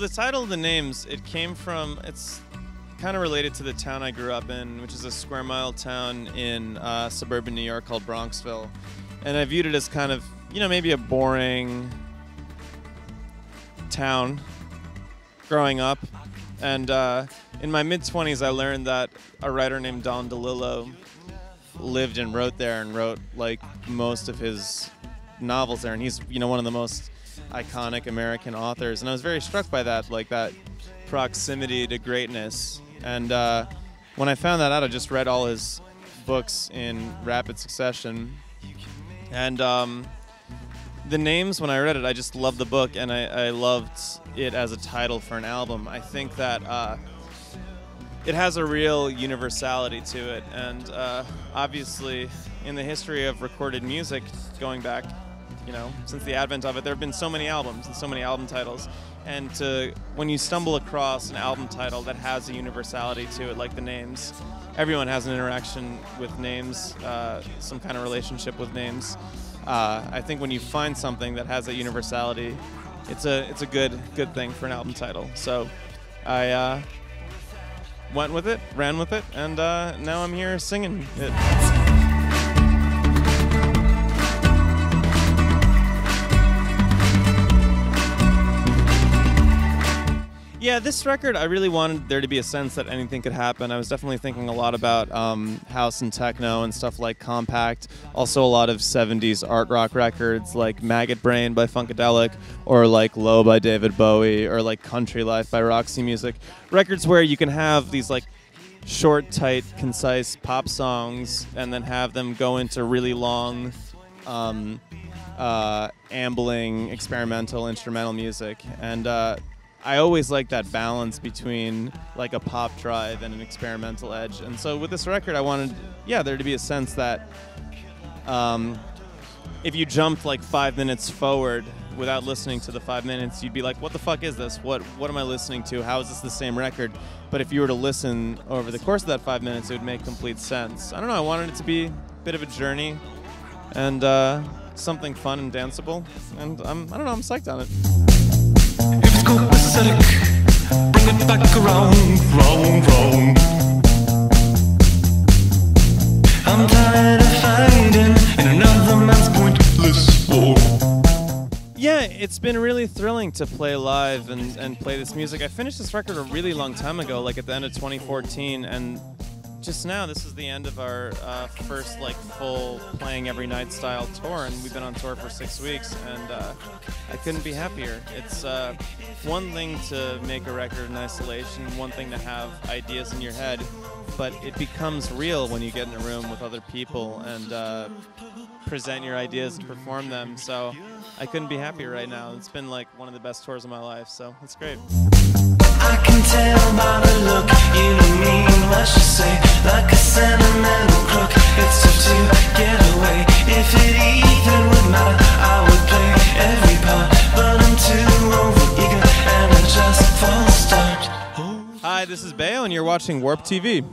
the title of the names, it came from, it's kind of related to the town I grew up in, which is a square mile town in suburban New York called Bronxville. And I viewed it as kind of, you know, maybe a boring town growing up. And in my mid-20s, I learned that a writer named Don DeLillo lived and wrote there and wrote like most of his novels there. And he's, you know, one of the most iconic American authors. And I was very struck by that, like that proximity to greatness. And when I found that out, I just read all his books in rapid succession. And the names, when I read it, I just loved the book, and I loved it as a title for an album. I think that it has a real universality to it, and obviously in the history of recorded music, going back, you know, since the advent of it, there have been so many albums and so many album titles. And when you stumble across an album title that has a universality to it, like the names, everyone has an interaction with names, some kind of relationship with names. I think when you find something that has a universality, it's a good thing for an album title. So I went with it, ran with it, and now I'm here singing it. Yeah, this record, I really wanted there to be a sense that anything could happen. I was definitely thinking a lot about house and techno and stuff like Compact. Also a lot of 70s art rock records like Maggot Brain by Funkadelic, or like Low by David Bowie, or like Country Life by Roxy Music. Records where you can have these like short, tight, concise pop songs and then have them go into really long, ambling, experimental, instrumental music. And I always like that balance between like a pop drive and an experimental edge. And so with this record, I wanted, there to be a sense that if you jumped like 5 minutes forward without listening to the 5 minutes, you'd be like, what the fuck is this? What am I listening to? How is this the same record? But if you were to listen over the course of that 5 minutes, it would make complete sense. I don't know, I wanted it to be a bit of a journey and something fun and danceable. And I don't know, I'm psyched on it. If it's copacetic, bring it back around, round. I'm tired of fighting in another man's pointless war. Yeah, it's been really thrilling to play live and play this music. I finished this record a really long time ago, like at the end of 2014, and just now, this is the end of our first like full playing every night style tour, and we've been on tour for 6 weeks, and I couldn't be happier. It's one thing to make a record in isolation, one thing to have ideas in your head, but it becomes real when you get in a room with other people and present your ideas and perform them. So I couldn't be happier right now. It's been like one of the best tours of my life, so it's great. I can tell by the look you don't mean what you say, like a sentimental crook. It's tough to get away. If it even would matter, I would play every part, but I'm too overeager and I just fall start. Hi, this is Baio, and you're watching WARPtv.